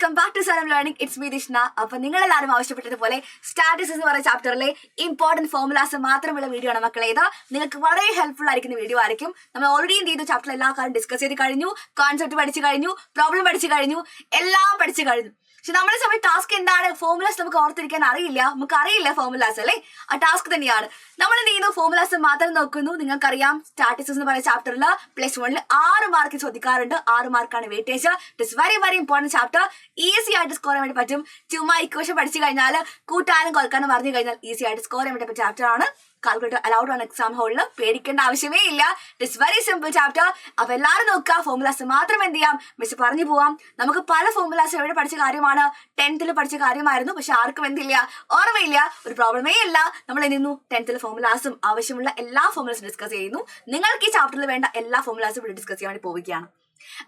Welcome back to Salam learning. It's me Dishna. അപ്പൊ നിങ്ങൾ എല്ലാവരും ആവശ്യപ്പെട്ടതുപോലെ സ്റ്റാറ്റിസ് എന്ന് പറയുന്ന ചാപ്റ്ററിലെ ഇമ്പോർട്ടന്റ് ഫോർമുലാസ് മാത്രമുള്ള വീഡിയോ ആണ് മക്കളെ. ഇത് നിങ്ങൾക്ക് വളരെ ഹെൽപ്ഫുൾ ആയിരിക്കുന്ന വീഡിയോ ആയിരിക്കും. നമ്മൾ ഓൾറെഡി എന്ത് ചെയ്തു, ചാപ്റ്റർ എല്ലാ കാര്യം ഡിസ്കസ് ചെയ്ത് കഴിഞ്ഞു, കോൺസെപ്റ്റ് പഠിച്ചു കഴിഞ്ഞു, പ്രോബ്ലം പഠിച്ചു കഴിഞ്ഞു, എല്ലാം പഠിച്ചു കഴിഞ്ഞു. പക്ഷെ നമ്മുടെ സമയം ടാസ്ക് എന്താണ്, ഫോർമുലാസ് നമുക്ക് ഓർത്തിരിക്കാൻ അറിയില്ല, നമുക്ക് അറിയില്ല ഫോർമുലാസ് അല്ലേ, ആ ടാസ്ക് തന്നെയാണ്. നമ്മൾ എന്ത് ചെയ്യുന്നു, ഫോർമുലാസ് മാത്രം നോക്കുന്നു. നിങ്ങൾക്കറിയാം സ്റ്റാറ്റിസ്റ്റിക്സ് എന്ന് പറയുന്ന ചാപ്റ്ററിൽ +1 6 മാർക്ക് ചോദിക്കാറുണ്ട്. 6 മാർക്കാണ് weightage. It is very very important chapter. Easy ആയിട്ട് സ്കോർ ചെയ്യാൻ വേണ്ടി പറ്റും. ചുമ്മാ ഇക്വേഷൻ പഠിച്ചു കഴിഞ്ഞാൽ കൂട്ടാനും കൊൽക്കാനും പറഞ്ഞു കഴിഞ്ഞാൽ ഈസി ആയിട്ട് സ്കോർ ചെയ്യാൻ വേണ്ടി പറ്റിയ ചാപ്റ്റർ ആണ്. കാൽക്കുലേറ്റർ അലൗഡ് ആണ് എക്സാം ഹോളിൽ, പേടിക്കേണ്ട ആവശ്യമേ ഇല്ല. It's very simple chapter. അപ്പൊ എല്ലാവരും നോക്കുക, ഫോർമുലാസ് മാത്രം എന്ത് ചെയ്യാം, മിസ് പറഞ്ഞു പോവാം. നമുക്ക് പല ഫോർമുലാസ് എവിടെ പഠിച്ച കാര്യമാണ്, 10th പഠിച്ച കാര്യമായിരുന്നു. പക്ഷെ ആർക്കും എന്തില്ല, ഓർമ്മയില്ല, ഒരു പ്രോബ്ലമേ ഇല്ല. നമ്മൾ എന്ത് 10th ഫോർമുലാസും ആവശ്യമുള്ള എല്ലാ ഫോർമുലാസും ഡിസ്കസ് ചെയ്യുന്നു. നിങ്ങൾക്ക് ഈ ചാപ്റ്ററിൽ വേണ്ട എല്ലാ ഫോർമുലാസും ഇവിടെ ഡിസ്കസ് ചെയ്യാൻ വേണ്ടി പോവുകയാണ്.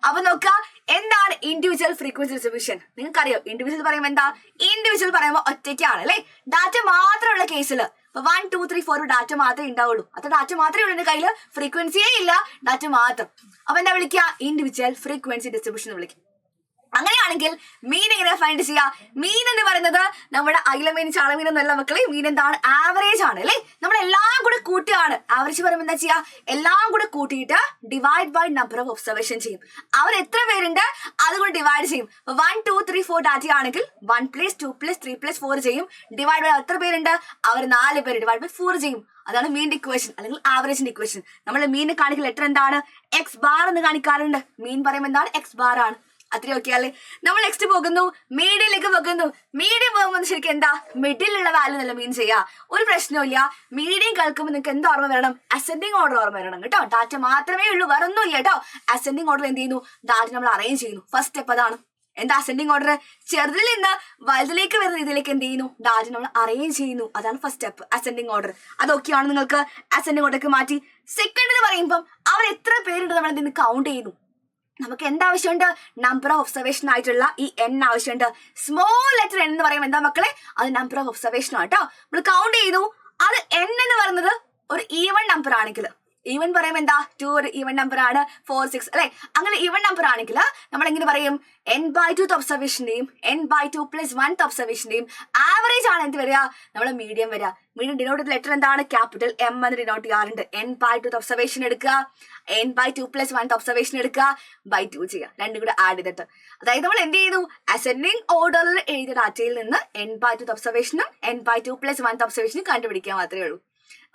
അപ്പൊ നോക്കുക, എന്താണ് ഇൻഡിവിജ്വൽ ഫ്രീക്വൻസി ഡിസ്ട്രിബ്യൂഷൻ? നിങ്ങൾക്കറിയാം ഇൻഡിവിജ്വൽ പറയുമ്പോൾ എന്താ, ഇൻഡിവിജ്വൽ പറയുമ്പോൾ ഒറ്റയ്ക്കാണ് അല്ലെ, ഡാറ്റ മാത്രമുള്ള കേസിൽ. അപ്പൊ 1 2 3 4 ഡാറ്റ മാത്രമേ ഉണ്ടാവുള്ളൂ. അത് ഡാറ്റ മാത്രമേ ഉള്ളൂ, എന്റെ കയ്യിൽ ഫ്രീക്വൻസിയേ ഇല്ല, ഡാറ്റ മാത്രം. അപ്പൊ എന്താ വിളിക്കുക, ഇൻഡിവിജ്വൽ ഫ്രീക്വൻസി ഡിസ്ട്രിബ്യൂഷൻ എന്ന് വിളിക്കും. അങ്ങനെയാണെങ്കിൽ മീൻ എങ്ങനെ ഫൈൻഡ് ചെയ്യാ? മീൻ എന്ന് പറയുന്നത് നമ്മുടെ അയിലമീൻ ചാളമീൻ എന്നല്ല മക്കളെ, മീൻ എന്താണ്, ആവറേജ് ആണ് അല്ലെ. നമ്മൾ എല്ലാം കൂടെ കൂട്ടുകയാണ്. ആവറേജ് പറയുമ്പോൾ എന്താ ചെയ്യാ, എല്ലാം കൂടെ കൂട്ടിയിട്ട് divide by number of observation ചെയ്യും. അവർ എത്ര പേരുണ്ട് അതുകൊണ്ട് ഡിവൈഡ് ചെയ്യും. 1 2 3 4 ഡാറ്റ ആണെങ്കിൽ 1 + 2 + 3 + 4 ചെയ്യും. ഡിവൈഡ് ബൈ എത്ര പേരുണ്ട്, അവർ 4 പേര്, ഡിവൈഡ് ബൈ 4 ചെയ്യും. അതാണ് മീനിന്റെ ഇക്വേഷൻ അല്ലെങ്കിൽ ആവറേജിന്റെ ഇക്വേഷൻ. നമ്മൾ മീനിനെ കാണിക്കുന്ന ലെറ്റർ എന്താണ്, X ബാർ എന്ന് കാണിക്കാറുണ്ട്. മീൻ പറയുമ്പോൾ എന്താണ്, X ബാർ ആണ്. അത്രയും ഓക്കെ അല്ലേ. നമ്മൾ നെക്സ്റ്റ് പോകുന്നു, മീഡിയയിലേക്ക് പോകുന്നു. മീഡിയം പോകുമ്പോൾ ശരിക്കും എന്താ, മിഡിലുള്ള വാല്യൂ നല്ല മീൻ ചെയ്യാ, ഒരു പ്രശ്നമില്ല. മീഡിയം കേൾക്കുമ്പോൾ നിങ്ങൾക്ക് എന്താ ഓർമ്മ വരണം, അസെൻഡിങ് ഓർഡർ ഓർമ്മ വരണം കേട്ടോ. ഡാറ്റ മാത്രമേ ഉള്ളൂ, വേറെ ഒന്നുമില്ല കേട്ടോ. അസെൻഡിങ് ഓർഡർ എന്ത് ചെയ്യുന്നു, ഡാറ്റ നമ്മൾ അറേഞ്ച് ചെയ്യുന്നു. ഫസ്റ്റ് സ്റ്റെപ്പ് അതാണ്. എന്താ അസെൻഡിങ് ഓർഡർ, ചെറുതിൽ നിന്ന് വലുതിലേക്ക് വരുന്ന രീതിയിലേക്ക് എന്ത് ചെയ്യുന്നു, ഡാറ്റ നമ്മൾ അറേഞ്ച് ചെയ്യുന്നു. അതാണ് ഫസ്റ്റ് സ്റ്റെപ്പ്, അസെൻഡിങ് ഓർഡർ. അതൊക്കെയാണ് നിങ്ങൾക്ക് അസെൻഡിങ് ഓർഡർക്ക് മാറ്റി. സെക്കൻഡ് എന്ന് പറയുമ്പോൾ അവർ എത്ര പേരുണ്ട് നമ്മൾ എന്തെങ്കിലും കൗണ്ട് ചെയ്യുന്നു. നമുക്ക് എന്താവശ്യമുണ്ട്, നമ്പർ ഓഫ് ഒബ്സർവേഷൻ ആയിട്ടുള്ള ഈ n ആവശ്യമുണ്ട്. സ്മോൾ ലെറ്റർ n എന്ന് പറയുമ്പോൾ എന്താ മക്കളെ, അത് നമ്പർ ഓഫ് ഒബ്സർവേഷൻ ആണ് കേട്ടോ. നമ്മൾ കൗണ്ട് ചെയ്തു. അത് n എന്ന് പറയുന്നത് ഒരു ഈവൻ നമ്പർ ആണെങ്കിൽ, ഈവൻ പറയുമ്പോൾ എന്താ, 2 ഒരു ഈവൻ നമ്പർ ആണ്, 4 6 അല്ലെ. അങ്ങനെ ഈവൻ നമ്പർ ആണെങ്കിൽ നമ്മൾ എങ്ങനെ പറയും, n/2 ഒബ്സർവേഷന്റെയും n/2 + 1 ഒബ്സർവേഷന്റെയും ആവറേജ് ആണ് എന്ത് വരിക, നമ്മൾ മീഡിയം വരിക. മീഡിയം ഡിനോട്ട് ചെയ്ത ലെറ്റർ എന്താണ്, ക്യാപിറ്റൽ M എന്ന് ഡിനോട്ട് ചെയ്യാറുണ്ട്. n/2 ഒബ്സർവേഷൻ എടുക്കുക, n/2 + 1 ഒബ്സർവേഷൻ എടുക്കുക, /2 ചെയ്യുക, രണ്ടും കൂടെ ആഡ് ചെയ്തിട്ട്. അതായത് നമ്മൾ എന്ത് ചെയ്തു, അസെൻഡിങ് ഓർഡറിൽ എഴുതിയ ഡാറ്റയിൽ നിന്ന് n/2 ഒബ്സർവേഷനും n/2 + 1 ഒബ്സർവേഷനും കണ്ടുപിടിക്കാൻ മാത്രമേ ഉള്ളൂ.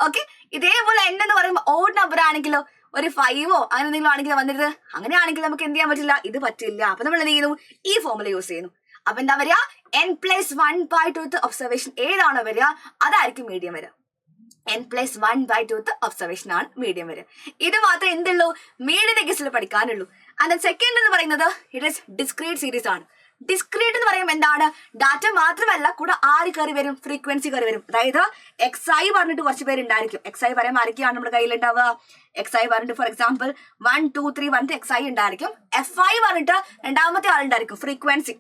ഓക്കെ. ഇതേപോലെ n എന്ന് പറയുമ്പോൾ ഓഡ് നമ്പർ ആണെങ്കിലോ, ഒരു 5ഓ അങ്ങനെ എന്തെങ്കിലും ആണെങ്കിലും വന്നിട്ട്, അങ്ങനെയാണെങ്കിൽ നമുക്ക് എന്ത് ചെയ്യാൻ പറ്റില്ല, ഇത് പറ്റില്ല. അപ്പൊ നമ്മൾ എന്ത് ചെയ്യുന്നു, ഈ ഫോർമുല യൂസ് ചെയ്യുന്നു. അപ്പൊ എന്താ വരിക, n + 1/2 ഒബ്സർവേഷൻ ഏതാണോ വരിക അതായിരിക്കും മീഡിയം വരിക. n + 1/2 ഒബ്സർവേഷൻ ആണ് മീഡിയം വരിക. ഇത് മാത്രമേ എന്തുള്ളൂ, മീഡിയത്തെ കേസിൽ പഠിക്കാനുള്ളൂ. ആൻഡ് സെക്കൻഡ് എന്ന് പറയുന്നത് ഇറ്റ് ഈസ് ഡിസ്ക്രീറ്റ് സീരീസ് ആണ്. ഡിസ്ക്രീറ്റ് എന്ന് പറയുമ്പോൾ എന്താണ്, ഡാറ്റ മാത്രമല്ല കൂടെ ആര് കയറി വരും, ഫ്രീക്വൻസി കയറി വരും. അതായത് XI പറഞ്ഞിട്ട് കുറച്ച് പേരുണ്ടായിരിക്കും. XI പറയുമ്പോൾ ആരൊക്കെയാണ് നമ്മുടെ കയ്യിലുണ്ടാവുക, XI പറഞ്ഞിട്ട് ഫോർ എക്സാമ്പിൾ 1 2 3 പറഞ്ഞിട്ട് XI ഉണ്ടായിരിക്കും. FI പറഞ്ഞിട്ട് രണ്ടാമത്തെ ആളുണ്ടായിരിക്കും, ഫ്രീക്വൻസി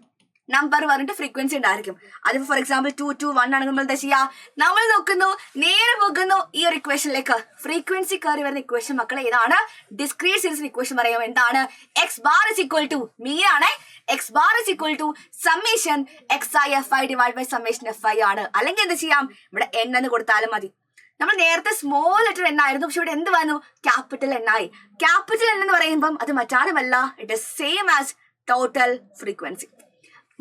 നമ്പർ പറഞ്ഞിട്ട് ഫ്രീക്വൻസി ഉണ്ടായിരിക്കും. അതിപ്പോ ഫോർ എക്സാമ്പിൾ 2 2 1 ആണെങ്കിൽ നമ്മൾ എന്താ ചെയ്യാ, നമ്മൾ നോക്കുന്നു, നേരെ പോകുന്നു ഈ ഒരു ഇക്വേഷനിലേക്ക്. ഫ്രീക്വൻസി കയറി വരുന്ന ഇക്വേഷൻ മക്കളെ ഏതാണ്, ഡിസ്ക്രീറ്റ് സീരീസിന്റെ ഇക്വേഷൻ പറയുമ്പോൾ എന്താണ്, X bar = മീൻ ആണ്. X bar = summation XI FI divide by summation FI ആണ്. അല്ലെങ്കിൽ എന്ത് ചെയ്യാം, ഇവിടെ n എന്ന് കൊടുത്താലും മതി. നമ്മൾ നേരത്തെ സ്മോൾ ലെറ്റർ n ആയിരുന്നു, പക്ഷെ ഇവിടെ എന്ത് വന്നു, ക്യാപിറ്റൽ n ആയി. ക്യാപിറ്റൽ n എന്ന് പറയുമ്പം അത് മറ്റാരുമല്ല, it is same as total frequency.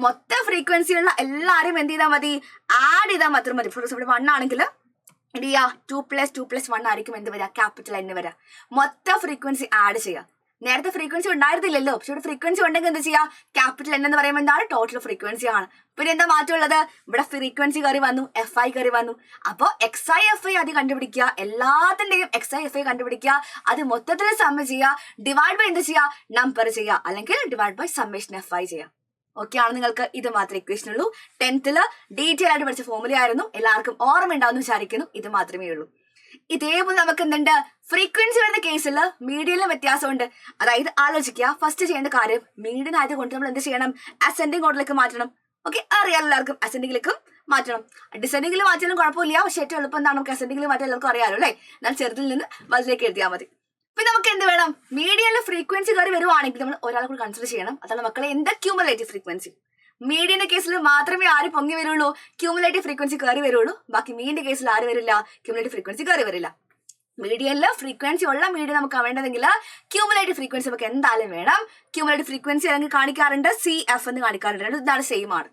മൊത്തം ഫ്രീക്വൻസിയുള്ള എല്ലാവരും എന്ത് ചെയ്താൽ മതി, ആഡ് ചെയ്താൽ മാത്രം മതി. ഫോർ എക്സാമ്പിൾ 1 ആണെങ്കിൽ എന്ത് ചെയ്യുക, 2 + 2 + 1 ആയിരിക്കും എന്ത് വരിക, ക്യാപിറ്റൽ n വരിക. മൊത്തം ഫ്രീക്വൻസി ആഡ് ചെയ്യുക. നേരത്തെ ഫ്രീക്വൻസി ഉണ്ടായിരുന്നില്ലല്ലോ, പക്ഷെ ഇവിടെ ഫ്രീക്വൻസി ഉണ്ടെങ്കിൽ എന്താ ചെയ്യുക, ക്യാപിറ്റൽ n എന്ന് പറയുമ്പോൾ എന്താണ്, ടോട്ടൽ ഫ്രീക്വൻസി ആണ്. പിന്നെ എന്താ മാറ്റമുള്ളത്, ഇവിടെ ഫ്രീക്വൻസി കയറി വന്നു, FI കയറി വന്നു. അപ്പോൾ XI FI അത് കണ്ടുപിടിക്കുക, എല്ലാത്തിന്റെയും XI FI കണ്ടുപിടിക്കുക, അത് മൊത്തത്തിൽ സമ്മ ചെയ്യുക, ഡിവൈഡ് ബൈ എന്ത് ചെയ്യുക, നമ്പർ ചെയ്യുക, അല്ലെങ്കിൽ ഡിവൈഡ് ബൈ സമ്മേഷൻ FI ചെയ്യുക. ഓക്കെ ആണ്. നിങ്ങൾക്ക് ഇത് മാത്രമേ ഇക്വേഷൻ ഉള്ളൂ. 10th ഡീറ്റെയിൽ ആയിട്ട് പഠിച്ച ഫോർമുല ആയിരുന്നു, എല്ലാവർക്കും ഓർമ്മ ഉണ്ടാവുമെന്ന് വിചാരിക്കുന്നു. ഇത് മാത്രമേ ഉള്ളൂ. ഇതേപോലെ നമുക്ക് എന്തുണ്ട്, ഫ്രീക്വൻസി വരുന്ന കേസിൽ മീഡിയയിലും വ്യത്യാസമുണ്ട്. അതായത് ആലോചിക്കുക, ഫസ്റ്റ് ചെയ്യേണ്ട കാര്യം, മീഡിയൻ ആയതുകൊണ്ട് നമ്മൾ എന്ത് ചെയ്യണം, അസെൻഡിങ് ഓർഡറിലേക്ക് മാറ്റണം. ഓക്കെ, അറിയാം എല്ലാവർക്കും, അസെൻഡിങ്ങിലേക്കും മാറ്റണം. ഡിസെൻഡിങ്ങിൽ മാറ്റിയാലും കുഴപ്പമില്ല, പക്ഷേ ഏറ്റവും എളുപ്പം എന്താണ്, നമുക്ക് അസെൻഡിങ്ങിൽ മാറ്റാൻ എല്ലാവർക്കും അറിയാമല്ലോ അല്ലേ. എന്നാൽ ചെറുതിൽ നിന്ന് വലുതിലേക്ക് എഴുതിയാൽ മതി. പിന്നെ നമുക്ക് എന്ത് വേണം, മീഡിയയിലെ ഫ്രീക്വൻസി കയറി വരുവാണെങ്കിൽ നമ്മൾ ഒരാളെ കൂടി കൺസിഡർ ചെയ്യണം. അതാണ് മക്കളെ എന്ത്, ക്യൂമുലേറ്റീവ് ഫ്രീക്വൻസി. മീഡിയന്റെ കേസിൽ മാത്രമേ ആര് പൊങ്ങി വരുള്ളൂ, ക്യൂമുലേറ്റീവ് ഫ്രീക്വൻസി കയറി വരുള്ളൂ. ബാക്കി മീനിന്റെ കേസിൽ ആര് വരില്ല, ക്യൂമുലേറ്റീവ് ഫ്രീക്വൻസി കയറി വരില്ല. മീഡിയനില് ഫ്രീക്വൻസി ഉള്ള മീഡിയ നമുക്ക് വേണ്ടതെങ്കിൽ ക്യൂമുലേറ്റീവ് ഫ്രീക്വൻസി നമുക്ക് എന്തായാലും വേണം. ക്യൂമുലേറ്റീവ് ഫ്രീക്വൻസി അല്ലെങ്കിൽ കാണിക്കാറുണ്ട് CF എന്ന് കാണിക്കാറുണ്ട്. ഇതാണ് സെയിം ആണ്.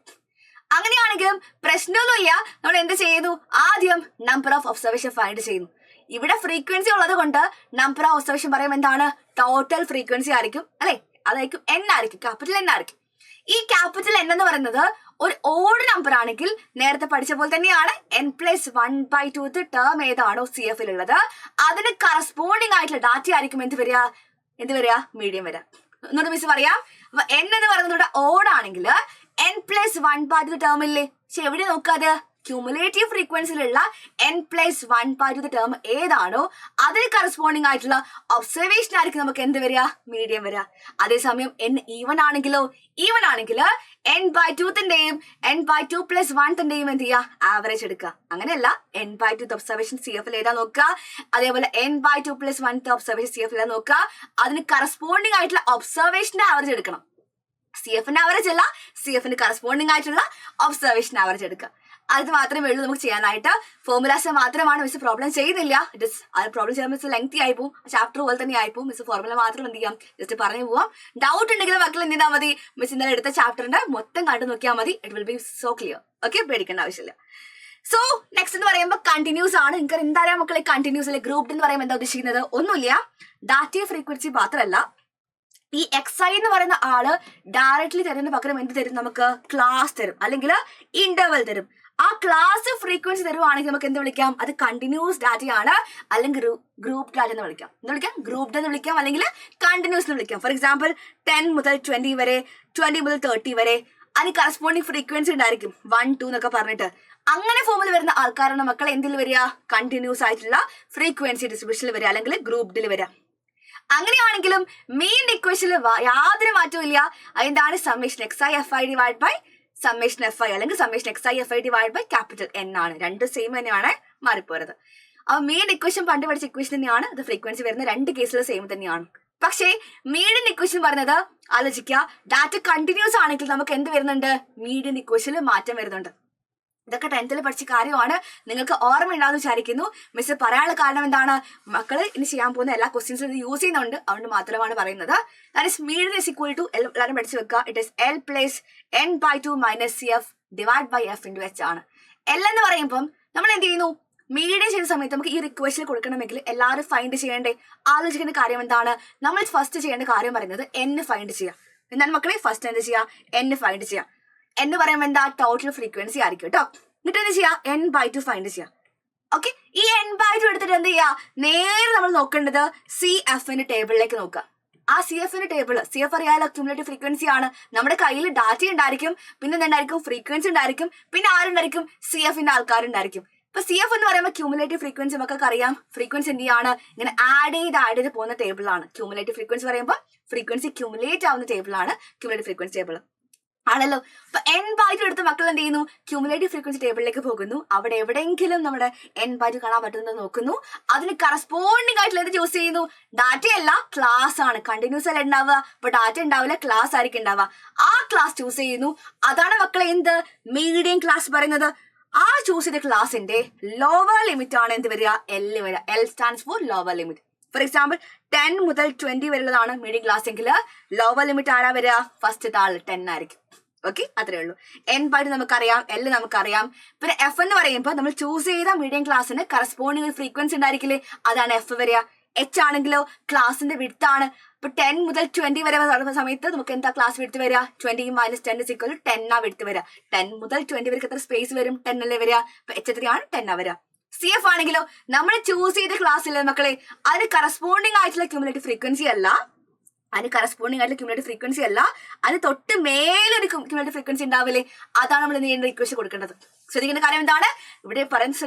അങ്ങനെയാണെങ്കിലും പ്രശ്നമൊന്നുമില്ല. നമ്മൾ എന്ത് ചെയ്യുന്നു, ആദ്യം നമ്പർ ഓഫ് ഒബ്സർവേഷൻ ഫൈൻഡ് ചെയ്യുന്നു. ഇവിടെ ഫ്രീക്വൻസി ഉള്ളത് കൊണ്ട് നമ്പർ ഓഫ് ഒബ്സർവേഷൻ പറയുമ്പോൾ എന്താണ്, ടോട്ടൽ ഫ്രീക്വൻസി ആയിരിക്കും അല്ലെ, അതായിരിക്കും N ആയിരിക്കും, ക്യാപിറ്റൽ N ആയിരിക്കും. ഈ ക്യാപിറ്റൽ N എന്ന് പറയുന്നത് ഒരു ഓഡ് നമ്പർ ആണെങ്കിൽ നേരത്തെ പഠിച്ച പോലെ തന്നെയാണ് n+1/2 ടേം ഏതാണോ CFലുള്ളത് അതിന് കറസ്പോണ്ടിങ് ആയിട്ടുള്ള ഡാറ്റ ആയിരിക്കും എന്ത് വരിക, മീഡിയം വരിക. എന്നോട് മിസ് പറയാം. അപ്പൊ N എന്ന് പറയുന്നത് ഓഡ് ആണെങ്കിൽ n+1/2 ടേം ഇല്ലേ, പക്ഷെ എവിടെ നോക്കാതെ ക്യൂമുലേറ്റീവ് ഫ്രീക്വൻസിയിലുള്ള n+1/2 ടേം ഏതാണോ അതിന് കറസ്പോണ്ടിങ് ആയിട്ടുള്ള ഒബ്സർവേഷൻ ആയിരിക്കും നമുക്ക് എന്ത് വരിക, മീഡിയം വരിക. അതേസമയം n ഈവൻ ആണെങ്കിൽ n/2ന്റെയും n/2+1 എന്ത് ചെയ്യുക, ആവറേജ് എടുക്കുക. അങ്ങനെയല്ല, n/2 ഒബ്സർവേഷൻ CFൽ ഏതാ നോക്കുക, അതേപോലെ n/2+1 ഒബ്സർവേഷൻ CFൽ ഏതാ നോക്കുക. അതിന് കറസ്പോണ്ടിങ് ആയിട്ടുള്ള ഒബ്സർവേഷന്റെ ആവറേജ് എടുക്കണം. CFന്റെ ആവറേജ് അല്ല, CFന് കറസ്പോണ്ടിങ് ആയിട്ടുള്ള ഒബ്സർവേഷൻ ആവറേജ് എടുക്കുക. അത് മാത്രമേ ഉള്ളൂ നമുക്ക് ചെയ്യാനായിട്ട്. ഫോർമുലാസ് മാത്രമാണ് മിസ് പ്രോബ്ലം ചെയ്യുന്നില്ല. പ്രോബ്ലം ചെയ്യാൻ മിസ് ലെങ്തി ആയി പോകും, ചാപ്റ്റർ പോലെ തന്നെ ആയി പോകും. മിസ് ഫോർമുല മാത്രം എന്ത് ചെയ്യാം, ജസ്റ്റ് പറഞ്ഞു പോവാം. ഡൗട്ട് ഉണ്ടെങ്കിൽ മക്കൾ എന്ത് ചെയ്താൽ മതി, മിസ് ഇന്നലെ എടുത്ത ചാപ്റ്ററിന്റെ മൊത്തം കണ്ടു നോക്കിയാൽ മതി. It will be so clear. Okay, പേടിക്കേണ്ട ആവശ്യമില്ല. സോ നെക്സ്റ്റ് എന്ന് പറയുമ്പോൾ കണ്ടിന്യൂസ് ആണ്. നിങ്ങൾക്ക് എന്തായാലും മക്കളെ കണ്ടിന്യൂസ് ഗ്രൂപ്പ് എന്ന് പറയുമ്പോൾ എന്താ ഉദ്ദേശിക്കുന്നത്, ഒന്നുമില്ല, ഡാറ്റ ഫ്രീക്വൻസി മാത്രമല്ല, ഈ XI എന്ന് പറയുന്ന ആള് ഡയറക്ട്ലി തരുന്നതിന് പകരം എന്ത് തരും, നമുക്ക് ക്ലാസ് തരും അല്ലെങ്കിൽ ഇന്റർവൽ തരും. ആ ക്ലാസ് ഫ്രീക്വൻസി തരുവാണെങ്കിൽ നമുക്ക് എന്ത് വിളിക്കാം, അത് കണ്ടിന്യൂസ് ഡാറ്റയാണ് അല്ലെങ്കിൽ ഗ്രൂപ്പ് ഡാറ്റ എന്ന് വിളിക്കാം. ഗ്രൂപ്പ് എന്ന് വിളിക്കാം അല്ലെങ്കിൽ കണ്ടിന്യൂസ് എന്ന് വിളിക്കാം. ഫോർ എക്സാമ്പിൾ 10 മുതൽ 20 വരെ, 20 മുതൽ 30 വരെ, അതിന് കറസ്പോണ്ടിങ് ഫ്രീക്വൻസി ഉണ്ടായിരിക്കും 1, 2 എന്നൊക്കെ പറഞ്ഞിട്ട്. അങ്ങനെ ഫോമിൽ വരുന്ന ആൾക്കാരാണ് മക്കൾ എന്തിൽ വരിക, കണ്ടിന്യൂസ് ആയിട്ടുള്ള ഫ്രീക്വൻസി ഡിസ്ട്രിബ്യൂഷനിൽ വരിക അല്ലെങ്കിൽ ഗ്രൂപ്പിൽ വരിക. അങ്ങനെയാണെങ്കിലും മെയിൻ ഇക്വേഷനിൽ യാതൊരു മാറ്റവും ഇല്ല. അതെന്താണ്, summation XI/FI divide by summation FI അല്ലെങ്കിൽ summation XI/FI divide by capital N ആണ്. രണ്ടും സെയിം തന്നെയാണ്, മാറിപ്പോരുത്. അപ്പൊ മെയിൻ ഇക്വേഷൻ പണ്ട് പഠിച്ച ഇക്വേഷൻ തന്നെയാണ്. അത് ഫ്രീക്വൻസി വരുന്ന രണ്ട് കേസിലും സെയിം തന്നെയാണ്. പക്ഷേ മീഡിയൻ ഇക്വേഷൻ പറയുന്നത് ആലോചിക്കുക, ഡാറ്റ കണ്ടിന്യൂസ് ആണെങ്കിൽ നമുക്ക് എന്ത് വരുന്നുണ്ട്, മീഡിയൻ ഇക്വേഷനിൽ മാറ്റം വരുന്നുണ്ട്. ഇതൊക്കെ 10th പഠിച്ച കാര്യമാണ്, നിങ്ങൾക്ക് ഓർമ്മയുണ്ടാകുന്ന വിചാരിക്കുന്നു. മിസ് പറയാനുള്ള കാരണം എന്താണ്, മക്കള് ഇനി ചെയ്യാൻ പോകുന്ന എല്ലാ ക്വസ്റ്റ്യൻസും ഇത് യൂസ് ചെയ്യുന്നുണ്ട്, അതുകൊണ്ട് മാത്രമാണ് പറയുന്നത്. That is median is equal to എല്ലാവരും പഠിച്ചു വെക്കുക. It is L+n/2 - CF divide by F × H ആണ്. L എന്ന് പറയുമ്പം നമ്മൾ എന്ത് ചെയ്യുന്നു, മീഡിയൻ ചെയ്യുന്ന സമയത്ത് നമുക്ക് ഈ ഇക്വേഷൻ കൊടുക്കണമെങ്കിൽ എല്ലാവരും ഫൈൻഡ് ചെയ്യേണ്ടേ, ആലോചിക്കേണ്ട കാര്യം എന്താണ്, നമ്മൾ ഫസ്റ്റ് ചെയ്യേണ്ട കാര്യം പറയുന്നത് N ഫൈൻഡ് ചെയ്യാം. എന്താണ് മക്കളെ, ഫസ്റ്റ് എന്ത് ചെയ്യാം, N ഫൈൻഡ് ചെയ്യാം. എന്ന് പറയുമ്പോൾ എന്താ, ടോട്ടൽ ഫ്രീക്വൻസി ആയിരിക്കും കേട്ടോ. എന്നിട്ട് എന്ത് ചെയ്യാം, n/2 ഫൈൻഡ് ചെയ്യാം. ഓക്കെ, ഈ n/2 എടുത്തിട്ട് എന്ത് ചെയ്യാ, നേരെ നമ്മൾ നോക്കേണ്ടത് CFന്റെ ടേബിളിലേക്ക് നോക്കുക. ആ CFന്റെ ടേബിൾ, CF അറിയാലോ ക്യൂമുലേറ്റീവ് ഫ്രീക്വൻസി ആണ്. നമ്മുടെ കയ്യിൽ ഡാറ്റ ഉണ്ടായിരിക്കും, പിന്നെ എന്തായിരിക്കും, ഫ്രീക്വൻസി ഉണ്ടായിരിക്കും, പിന്നെ ആരുണ്ടായിരിക്കും, CFന്റെ ആൾക്കാരുണ്ടായിരിക്കും. ഇപ്പൊ CF എന്ന് പറയുമ്പോൾ ക്യൂമുലേറ്റീവ് ഫ്രീക്വൻസി നമുക്കൊക്കെ അറിയാം. ഫ്രീക്വൻസി എന്ത് ചെയ്യാണ്, ഇങ്ങനെ ആഡ് ചെയ്ത് പോകുന്ന ടേബിളാണ് ക്യൂമുലേറ്റീവ് ഫ്രീക്വൻസി പറയുമ്പോൾ. ഫ്രീക്വൻസി ക്യൂമുലേറ്റ് ആവുന്ന ടേബിളാണ് ക്യൂമുലേറ്റീവ് ഫ്രീക്വൻസി ടേബിൾ ആണല്ലോ. അപ്പൊ n/2 എടുത്ത് മക്കൾ എന്ത് ചെയ്യുന്നു, ക്യൂമുലേറ്റീവ് ഫ്രീക്വൻസി ടേബിളിലേക്ക് പോകുന്നു. അവിടെ എവിടെയെങ്കിലും നമ്മുടെ n/2 കാണാൻ പറ്റുന്നത് നോക്കുന്നു. അതിന് കറസ്പോണ്ടിങ് ആയിട്ടുള്ള എന്ത് ചൂസ് ചെയ്യുന്നു, ഡാറ്റയല്ല ക്ലാസ് ആണ്. കണ്ടിന്യൂസ് അല്ല ഉണ്ടാവുക, അപ്പൊ ഡാറ്റ ഉണ്ടാവില്ല, ക്ലാസ് ആയിരിക്കും ഉണ്ടാവുക. ആ ക്ലാസ് ചൂസ് ചെയ്യുന്നു. അതാണ് മക്കളെ എന്ത്, മീഡിയം ക്ലാസ് പറയുന്നത്. ആ ചൂസ് ചെയ്ത ക്ലാസിന്റെ ലോവർ ലിമിറ്റ് ആണ് എന്ത് വരിക, L വരിക. L stands for lower limit. For example 10 മുതൽ 20 വരെയുള്ളതാണ് മീഡിയം ക്ലാസ് എങ്കിൽ ലോവർ ലിമിറ്റ് ആരാ വരിക, ഫസ്റ്റ് താൾ 10 ആയിരിക്കും. ഓക്കെ, അത്രേ ഉള്ളൂ. n/2 നമുക്കറിയാം, L നമുക്കറിയാം. പിന്നെ F എന്ന് പറയുമ്പോൾ നമ്മൾ ചൂസ് ചെയ്ത മീഡിയം ക്ലാസ്സിന് കറസ്പോണ്ടിങ് ഒരു ഫ്രീക്വൻസി ഉണ്ടായിരിക്കില്ലേ, അതാണ് F വരിക. H ആണെങ്കിലോ ക്ലാസിന്റെ വിഡ്ത്ത് ആണ്. ഇപ്പൊ 10 മുതൽ 20 വരെ സമയത്ത് നമുക്ക് എന്താ ക്ലാസ് വിഡ്ത്ത് വരിക, 20 - 10 = 10 ആ വിഡ്ത്ത് വരിക. 10 മുതൽ 20 വരെ എത്ര സ്പേസ് വരും, 10 അല്ലേ വരിക. അപ്പൊ H എത്രയാണ്, 10 ആ വരിക. CF ആണെങ്കിലോ നമ്മൾ ചൂസ് ചെയ്ത ക്ലാസ്സിലെ മക്കളെ അതിന് കറസ്പോണ്ടിങ് ആയിട്ടുള്ള ക്യൂമുലേറ്റീവ് ഫ്രീക്വൻസി അല്ല, അതിന് തൊട്ട് മേലൊരു ക്യൂമുലേറ്റീവ് ഫ്രീക്വൻസി ഉണ്ടാവില്ലേ, അതാണ് നമ്മൾ നീണ്ട ഇക്വേഷൻ കൊടുക്കേണ്ടത്. ശ്രദ്ധിക്കേണ്ട കാര്യം എന്താണ്, ഇവിടെ പറയുന്നത്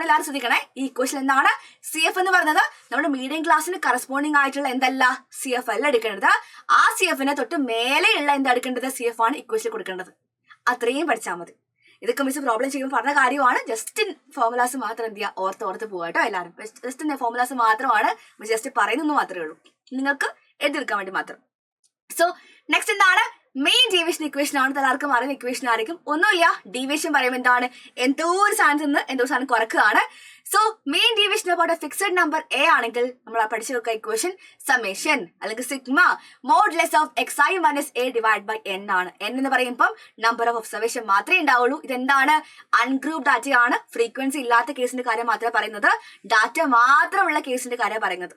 എല്ലാവരും ശ്രദ്ധിക്കണേ. ഈ ഇക്വേഷൻ എന്താണ്, CF എന്ന് പറയുന്നത് നമ്മുടെ മീഡിയം ക്ലാസ്സിന് കറസ്പോണ്ടിങ് ആയിട്ടുള്ള എന്തല്ല, CF അല്ല എടുക്കേണ്ടത്. ആ CFന് തൊട്ട് മേലെയുള്ള എന്താ എടുക്കേണ്ടത്, CF ആണ് ഇക്വേഷൻ കൊടുക്കേണ്ടത്. അത്രയും പഠിച്ചാൽ മതി. ഇതൊക്കെ മിസ് പ്രോബ്ലം ചെയ്യുമ്പോൾ പറഞ്ഞ കാര്യമാണ്. ജസ്റ്റ് ഫോർമുലാസ് മാത്രം എന്ത് ചെയ്യുക, ഓർത്ത് പോവുക കേട്ടോ എല്ലാവരും. ജസ്റ്റ് ഫോർമുലാസ് മാത്രമാണ് ജസ്റ്റ് പറയുന്നത് മാത്രമേ ഉള്ളൂ, നിങ്ങൾക്ക് എഴുതിയെടുക്കാൻ വേണ്ടി മാത്രം. സോ നെക്സ്റ്റ് എന്താണ്, മെയിൻ ഡീവിയേഷൻ ഇക്വേഷൻ ആണ്. എല്ലാവർക്കും അറിയുന്ന ഇക്വേഷൻ ആയിരിക്കും. ഒന്നുമില്ല, ഡീവിയേഷൻ പറയുമ്പോൾ എന്താണ്, എന്തോ ഒരു സാധനത്തിൽ നിന്ന് എന്തോ സാധനം കുറക്കുകയാണ്. So mean deviation about fixed number a ആണെങ്കിൽ നമ്മൾ പഠിച്ചു വെക്കുക ഇക്വേഷൻ സമ്മേഷൻ അല്ലെങ്കിൽ sigma modulus of X I minus A divide by n ആണ്. എൻ എന്ന് പറയുമ്പോൾ നമ്പർ ഓഫ് ഒബ്സർവേഷൻ മാത്രമേ ഉണ്ടാവുള്ളൂ. ഇതെന്താണ്, അൺഗ്രൂപ്പ് ഡാറ്റയാണ്. ഫ്രീക്വൻസി ഇല്ലാത്ത കേസിന്റെ കാര്യം മാത്രമേ പറയുന്നത്, ഡാറ്റ മാത്രമുള്ള കേസിന്റെ കാര്യം പറയുന്നത്.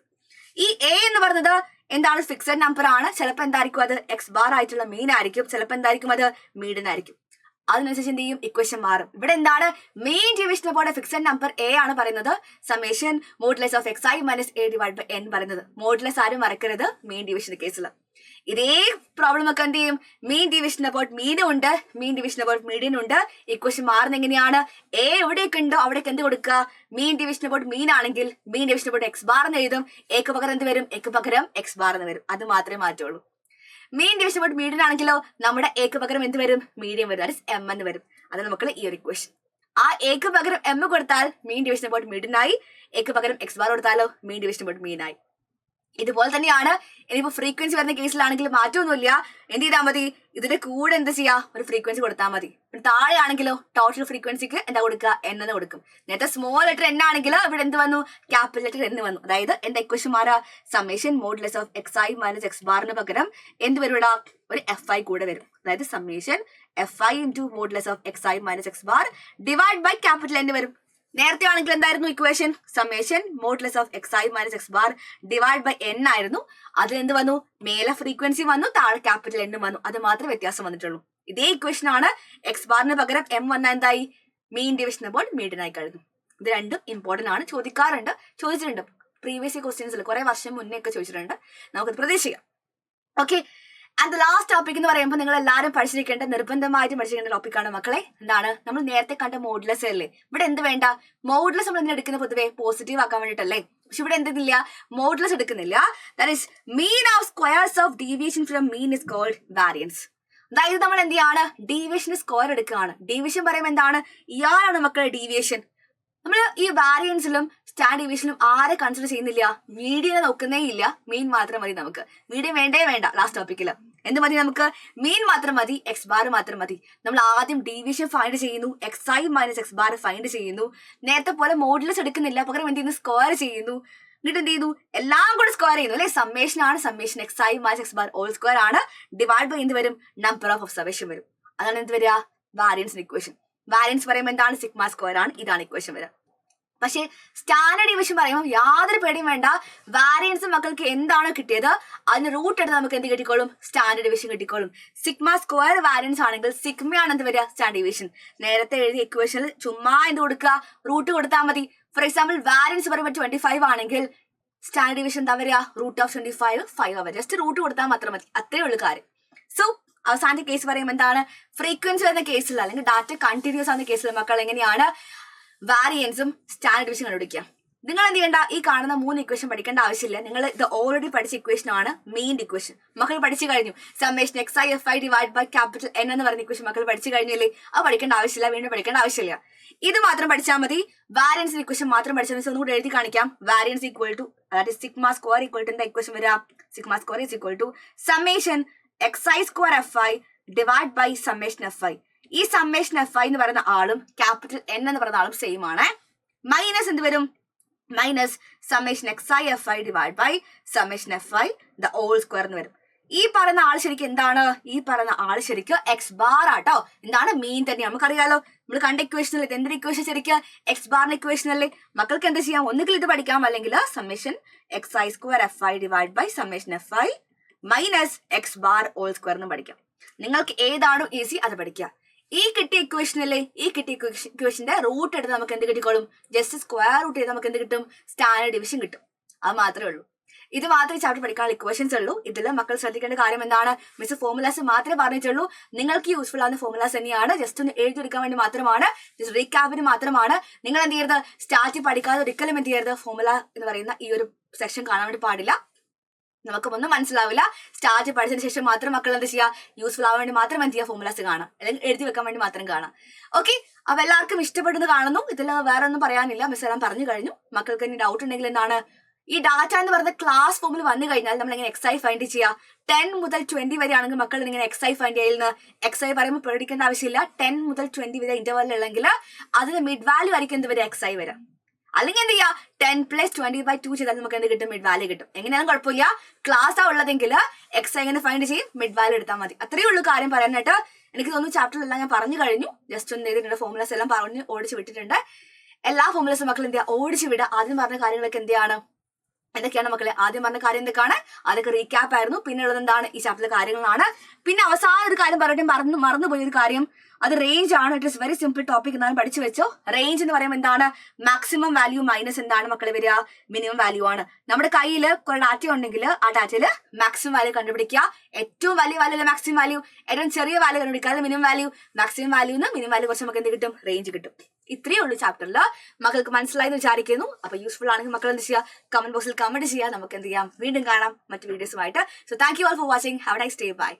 ഈ എ എന്ന് പറയുന്നത് എന്താണ്, ഫിക്സഡ് നമ്പർ ആണ്. ചിലപ്പോൾ എന്തായിരിക്കും അത് എക്സ് ബാർ ആയിട്ടുള്ള മീൻ ആയിരിക്കും, ചിലപ്പോൾ എന്തായിരിക്കും അത് മീഡിയൻ ആയിരിക്കും. അതിനനുസരിച്ച് എന്ത് ചെയ്യും, ഇക്വേഷൻ മാറും. ഇവിടെ എന്താണ്, മെയിൻ ഡിവിഷൻ പോലെ ഫിക്സഡ് നമ്പർ എ ആണ് പറയുന്നത്, summation modulus of X I minus A divide by N പറയുന്നത്. മോഡുലസ് ആരും മറക്കരുത് മെയിൻ ഡിവിഷന്റെ കേസിൽ. ഇതേ പ്രോബ്ലം ഒക്കെ എന്ത് ചെയ്യും, മെയിൻ ഡിവിഷൻ അബൌട്ട് മീനും ഉണ്ട്, മെയിൻ ഡിവിഷൻ അബൌട്ട് മീഡിയൻ ഉണ്ട്. ഇക്വേഷൻ മാറുന്ന എങ്ങനെയാണ്, എ എവിടെയൊക്കെ ഉണ്ടോ അവിടേക്ക് എന്ത് കൊടുക്കുക, മെയിൻ ഡിവിഷൻ അബൌട്ട് മീൻ ആണെങ്കിൽ main division about X bar എന്ന് എഴുതും, എക്ക് പകരം എന്ത് വരും, എക്ക് പകരം എക്സ് ബാർ എന്ന് വരും. അത് മാത്രമേ മാറ്റുള്ളൂ. മെയിൻ ഡിവിഷൻ അബൌട്ട് മീഡിയൻ ആണെങ്കിലോ നമ്മുടെ എക്ക് പകരം എന്ത് വരും, മീഡിയം വരും, ദാറ്റ് ഈസ് എം എന്ന് വരും. അത് നമുക്ക് ഈ ഒരു ഇക്വേഷൻ. ആ എക്ക് പകരം എം കൊടുത്താൽ മെയിൻ ഡിവിഷൻ അബൌട്ട് മീഡിയൻ ആയി, എക്ക് പകരം എക്സ് ബാർ കൊടുത്താലോ മെയിൻ ഡിവിഷൻ അബൌട്ട് മീൻ ആയി. ഇതുപോലെ തന്നെയാണ് ഇനിയിപ്പോ ഫ്രീക്വൻസി വരുന്ന കേസിലാണെങ്കിൽ മാറ്റമൊന്നുമില്ല. എന്ത് ചെയ്താൽ മതി, ഇതിന്റെ കൂടെ എന്ത് ചെയ്യാ, ഒരു ഫ്രീക്വൻസി കൊടുത്താൽ മതി. താഴെ ആണെങ്കിലോ ടോട്ടൽ ഫ്രീക്വൻസിക്ക് എന്താ കൊടുക്കുക, എൻ എന്ന് കൊടുക്കും. നേരത്തെ സ്മോൾ ലെറ്റർ എൻ ആണെങ്കിൽ ഇവിടെ എന്ത് വന്നു, ക്യാപിറ്റൽ ലെറ്റർ എന്ന് വന്നു. അതായത് എന്റെ ഇക്വേഷൻ മാറാ, summation modulus of X I minus X ബാറിന് പകരം എന്ത് വരും, ഇവിടെ ഒരു എഫ് ഐ കൂടെ വരും. അതായത് summation F I into modulus of X I minus X bar divide by capital N വരും. നേരത്തെ ആണെങ്കിൽ എന്തായിരുന്നു equation, summation modulus of X I minus X bar divide by N ആയിരുന്നു. അതിൽ എന്ത് വന്നു, മേലെ ഫ്രീക്വൻസി വന്നു, താഴെ ക്യാപിറ്റൽ എന്നും വന്നു. അത് മാത്രമേ വ്യത്യാസം വന്നിട്ടുള്ളൂ. ഇതേ ഇക്വേഷൻ ആണ്. എക്സ് ബാറിന് പകരം എം വന്ന എന്തായി, മെയിൻ ഡിവിഷൻ അബൌട്ട് മീഡിയൻ ആയി കഴിഞ്ഞു. ഇത് രണ്ടും ഇമ്പോർട്ടന്റ് ആണ്, ചോദിച്ചിട്ടുണ്ട് പ്രീവിയസ് ക്വസ്റ്റ്യൻസിൽ കുറെ വർഷം മുന്നേ ഒക്കെ ചോദിച്ചിട്ടുണ്ട്. നമുക്കത് പ്രതീക്ഷിക്കാം. Okay, and the last topic എന്ന് പറയുമ്പോൾ നിങ്ങൾ എല്ലാവരും പഠിച്ചിരിക്കേണ്ട, നിർബന്ധമായിട്ടും പഠിച്ചിരിക്കേണ്ട ടോപ്പിക്കാണ് മക്കളെ. എന്താണ്, നമ്മൾ നേരത്തെ കണ്ട മോഡുലസ് അല്ലേ. ഇവിടെ എന്ത് വേണ്ട, മോഡുലസ് നമ്മൾ എന്തിനാ എടുക്കുന്നത്, പൊതുവെ പോസിറ്റീവ് ആക്കാൻ വേണ്ടിയിട്ടല്ലേ. പക്ഷെ ഇവിടെ എന്തില്ല, മോഡുലസ് എടുക്കുന്നില്ല. That is mean of squares of deviation from mean is called variance. അതായത് നമ്മൾ എന്ത് ചെയ്യാണ്, ഡീവിയേഷന് സ്ക്വയർ എടുക്കുകയാണ്. ഡീവിയേഷൻ പറയുമ്പോൾ എന്താണ്, ഇയാളാണ് മക്കളെ ഡീവിയേഷൻ. നമ്മൾ ഈ വാരിയൻസിലും സ്റ്റാൻഡ് ഡീവിയേഷനിലും ആരെ കൺസിഡർ ചെയ്യുന്നില്ല, മീഡിയനെ നോക്കുന്നേ ഇല്ല. മീൻ മാത്രം മതി നമുക്ക്. മീഡിയം വേണ്ട ലാസ്റ്റ് ടോപ്പിക്കിൽ. എന്ത് മതി നമുക്ക്, മീൻ മാത്രം മതി, എക്സ് ബാർ മാത്രം മതി. നമ്മൾ ആദ്യം ഡീവിയേഷൻ ഫൈൻഡ് ചെയ്യുന്നു, X I minus X bar find ചെയ്യുന്നു. നേരത്തെ പോലെ മോഡുലസ് എടുക്കുന്നില്ല, പകരം എന്ത് ചെയ്യുന്നു, സ്ക്വയർ ചെയ്യുന്നു. എന്നിട്ട് എന്ത് ചെയ്തു, എല്ലാം കൂടെ സ്ക്വയർ ചെയ്യുന്നു അല്ലെ. സമ്മേഷൻ ആണ്, summation X I minus X bar all square ആണ്. ഡിവൈഡ് ബൈ എന്ത് വരും, നമ്പർ ഓഫ് ഒബ്സർവേഷൻ വരും. അതാണ് എന്ത് വരിക, വാരിയൻസ് ഇക്വേഷൻ. വാരിയൻസ് പറയുമ്പോൾ എന്താണ്, സിഗ്മ സ്ക്വയർ ആണ്. ഇതാണ് ഇക്വേഷൻ വരിക. പക്ഷേ സ്റ്റാൻഡേർഡ് ഡിവിഷൻ പറയുമ്പോൾ യാതൊരു പേടിയും വേണ്ട. വാരിയൻസ് മക്കൾക്ക് എന്താണോ കിട്ടിയത് അതിന് റൂട്ട് എടുത്ത് നമുക്ക് എന്ത് കിട്ടിക്കോളും, സ്റ്റാൻഡേർഡ് ഡിവിഷൻ കിട്ടിക്കോളും. സിഗ്മ സ്ക്വയർ വാരിയൻസ് ആണെങ്കിൽ സിഗ്മയാണ് എന്ത് വരിക, സ്റ്റാൻഡേർഡ് ഡിവിഷൻ. നേരത്തെ എഴുതിയ ഇക്വേഷനിൽ ചുമ്മാ എന്ത് കൊടുക്കുക, റൂട്ട് കൊടുത്താൽ മതി. ഫോർ എക്സാമ്പിൾ വാരിയൻസ് പറയുമ്പോൾ 25 ആണെങ്കിൽ സ്റ്റാൻഡേർഡ് ഡിവിഷൻ എന്താ വരിക, റൂട്ട് ഓഫ് 25 5 വരിക. ജസ്റ്റ് റൂട്ട് കൊടുത്താൽ മാത്രം മതി, അത്രേ ഉള്ളൂ കാര്യം. സോ അവസാനത്തെ കേസ് പറയുമ്പോൾ എന്താണ്, ഫ്രീക്വൻസി വരുന്ന കേസിൽ അല്ലെങ്കിൽ ഡാറ്റ കണ്ടിന്യൂസ് ആവുന്ന കേസിൽ മക്കൾ എങ്ങനെയാണ് വാരിയൻസും സ്റ്റാൻഡേർഡ് ഡിവിഷൻ കണ്ടുപിടിക്കുക. നിങ്ങൾ എന്ത് ചെയ്യേണ്ട, ഈ കാണുന്ന 3 ഇക്വേഷൻ പഠിക്കേണ്ട ആവശ്യമില്ല. നിങ്ങൾ ഇത് ഓൾറെഡി പഠിച്ച ഇക്വേഷൻ ആണ് മെയിൻ ഇക്വേഷൻ. മക്കൾ പഠിച്ചു കഴിഞ്ഞു. Summation X I F I divide by capital N എന്ന് പറയുന്ന ഇക്വേഷൻ മക്കൾ പഠിച്ചു കഴിഞ്ഞില്ലേ. അത് പഠിക്കേണ്ട ആവശ്യമില്ല, വീണ്ടും പഠിക്കേണ്ട ആവശ്യമില്ല. ഇത് മാത്രം പഠിച്ചാൽ മതി. വാരിയൻസ് ഇക്വേഷൻ മാത്രം പഠിച്ചാൽ മതി. ഒന്നുകൂടി എഴുതി കാണിക്കാം. വാരിയൻസ് ഈക്വൽ ടു, അതായത് സിഗ്മ സ്ക്വയർ ഈക്വൽ ടു എന്താ ഇക്വേഷൻ വരിക, sigma square is equal to summation X I square F I divide by summation F I. ഈ സമ്മേഷൻ എഫ് ഐ എന്ന് പറയുന്ന ആളും ക്യാപിറ്റൽ എൻ എന്ന് പറയുന്ന ആളും സെയിം ആണ്. മൈനസ് എന്ത് വരും, minus summation X I F I divide by summation F I the whole square എന്ന് വരും. ഈ പറയുന്ന ആൾ ശരിക്കും എന്താണ്, ഈ പറയുന്ന ആൾ ശരിക്കും എക്സ് ബാർ ആട്ടോ. എന്താണ്, മീൻ തന്നെയാണ്. നമുക്കറിയാലോ, നമ്മൾ കണ്ട ഇക്വേഷൻ അല്ലേ, എന്തൊരു ഇക്വേഷൻ ശരിക്കും എക്സ് ബാറിന്റെ ഇക്വേഷൻ അല്ലേ. മക്കൾക്ക് എന്ത് ചെയ്യാം, ഒന്നുകിൽ ഇത് പഠിക്കാം, അല്ലെങ്കിൽ summation X I square F I divide by summation F I minus X bar whole square എന്ന് പഠിക്കാം. നിങ്ങൾക്ക് ഏതാണോ ഈസി അത് പഠിക്കുക. ഈ കിട്ടിയ ഇക്വേഷൻ അല്ലേ, ഈ കിട്ടിയ ഇക്വേഷന്റെ റൂട്ട് എടുത്ത് നമുക്ക് എന്ത് കിട്ടിക്കോളും, ജസ്റ്റ് സ്ക്വയർ റൂട്ട് ചെയ്ത് നമുക്ക് എന്ത് കിട്ടും, സ്റ്റാൻഡേർഡ് ഡിവിഷൻ കിട്ടും. അത് മാത്രമേ ഉള്ളൂ. ഇത് മാത്രമേ ചാപ്റ്റർ പഠിക്കാനുള്ള ഇക്വേഷൻസ് ഉള്ളൂ. ഇതിൽ മക്കൾ ശ്രദ്ധിക്കേണ്ട കാര്യം എന്താണ്, മിസ് ഫോർമുലാസ് മാത്രമേ പറഞ്ഞിട്ടുള്ളൂ. നിങ്ങൾക്ക് യൂസ്ഫുൾ ആവുന്ന ഫോർമുലാസ് തന്നെയാണ്. ജസ്റ്റ് ഒന്ന് എഴുതിയെടുക്കാൻ വേണ്ടി മാത്രമാണ്, ജസ്റ്റ് റീക്യാപ്പിന് മാത്രമാണ്. നിങ്ങൾ എന്ത് ചെയ്യരുത്, സ്റ്റാർട്ട് പഠിക്കാതെ ഒരിക്കലും എന്ത് ചെയ്യരുത്, ഫോർമുല എന്ന് പറയുന്ന ഈ ഒരു സെക്ഷൻ കാണാൻ വേണ്ടി പാടില്ല. നമുക്ക് ഒന്നും മനസ്സിലാവില്ല. സ്റ്റാർട്ട് പഠിച്ചതിന് ശേഷം മാത്രം മക്കൾ എന്ത് ചെയ്യുക, യൂസ്ഫുൾ ആവാൻ വേണ്ടി മാത്രം എന്ത് ചെയ്യുക, ഫോർമുലാസ് കാണാം, അല്ലെങ്കിൽ എഴുതി വെക്കാൻ വേണ്ടി മാത്രം കാണാം. ഓക്കെ, അപ്പൊ എല്ലാവർക്കും ഇഷ്ടപ്പെടുന്നത് കാണുന്നു. ഇതിൽ വേറെ ഒന്നും പറയാനില്ല, മിസ് എല്ലാം പറഞ്ഞു കഴിഞ്ഞു. മക്കൾക്ക് ഇനി ഡൗട്ട് ഉണ്ടെങ്കിൽ എന്താണ്, ഈ ഡാറ്റ എന്ന് പറയുന്ന ക്ലാസ് ഫോമിൽ വന്നു കഴിഞ്ഞാൽ നമ്മൾ എങ്ങനെ എക്സ് ഐ ഫൈൻഡ് ചെയ്യുക? 10 മുതൽ 20 വരെ ആണെങ്കിൽ മക്കൾ ഇങ്ങനെ എക്സ് ഐ ഫൈൻഡ് ചെയ്യുന്ന എക്സ് ഐ പറയുമ്പോൾ പേടിക്കേണ്ട ആവശ്യമില്ല. 10 മുതൽ 20 വരെ ഇന്റർവെൽ ഉള്ളെങ്കിൽ അതിന് മിഡ് വാല്യൂ ആയിരിക്കും എന്ത് വരെ എക്സ് ഐ വരാം. അല്ലെങ്കിൽ എന്ത് ചെയ്യുക, 10 + 20/2 ചെയ്താൽ നമുക്ക് എന്ത് കിട്ടും? മിഡ് വാല്യൂ കിട്ടും. എങ്ങനെയാലും കുഴപ്പമില്ല, ക്ലാസ് ആ ഉള്ളതെങ്കിൽ എക്സ് ഐ എങ്ങനെ ഫൈൻഡ് ചെയ്യും? മിഡ് വാല്യൂ എടുത്താൽ മതി. അത്രയേ ഉള്ളൂ കാര്യം പറയാനായിട്ട്. എനിക്ക് തോന്നുന്നു ചാപ്റ്ററിലെല്ലാം ഞാൻ പറഞ്ഞു കഴിഞ്ഞു. ജസ്റ്റ് ഒന്ന് എഴുതിയിട്ടുണ്ട്, ഫോർമുലാസ് എല്ലാം പറഞ്ഞ് ഓടിച്ച് വിട്ടിട്ടുണ്ട്. എല്ലാ ഫോർമുലാസും മക്കൾ എന്ത് ചെയ്യുക, ഓടിച്ച് വിടുക. ആദ്യം പറഞ്ഞ കാര്യങ്ങളൊക്കെ എന്താണ്, എന്തൊക്കെയാണ് മക്കളെ? ആദ്യം പറഞ്ഞ കാര്യം എന്തൊക്കെയാണ്? അതൊക്കെ റീക്യാപ്പ് ആയിരുന്നു. പിന്നെ ഉള്ളത് എന്താണ്? ഈ ചാപ്റ്ററിലെ കാര്യങ്ങളാണ്. പിന്നെ അവസാന ഒരു കാര്യം പറയട്ടെ, മറന്നുപോയ ഒരു കാര്യം, അത് റേഞ്ച് ആണ്. It is very simple topic എന്നാണ് പഠിച്ചു വെച്ചോ. റേഞ്ച് എന്ന് പറയുമ്പോൾ എന്താണ്? മാക്സിമം വാല്യൂ മൈനസ് എന്താണ് മക്കളെ വരിക? മിനിമം വാല്യൂ ആണ്. നമ്മുടെ കയ്യിൽ കുറെ ഡാറ്റ ഉണ്ടെങ്കിൽ ആ ഡാറ്റയിൽ മാക്സിമം വാല്യൂ കണ്ടുപിടിക്കുക. ഏറ്റവും വലിയ വാല്യൂ അല്ല മാക്സിമം വാല്യൂ, ഏറ്റവും ചെറിയ വാല്യൂ കണ്ടുപിടിക്കുക, മിനിമം വാല്യൂ. മാക്സിമം വാല്യൂന്ന് മിനിമം വാല്യൂ കുറച്ച് നമുക്ക് എന്ത് കിട്ടും? റേഞ്ച് കിട്ടും. ഇത്രയേ ഉള്ളൂ ചാപ്റ്ററിൽ. മക്കൾക്ക് മനസ്സിലായി എന്ന് വിചാരിക്കുന്നു. അപ്പൊ യൂസ്ഫുൾ ആണെങ്കിൽ മക്കൾ എന്ത് ചെയ്യുക? കമന്റ് ബോക്സിൽ കമന്റ് ചെയ്യുക. നമുക്ക് എന്ത് ചെയ്യാം? വീണ്ടും കാണാം മറ്റു വീഡിയോസുമായിട്ട്. So thank you all for watching. Have a nice day. By.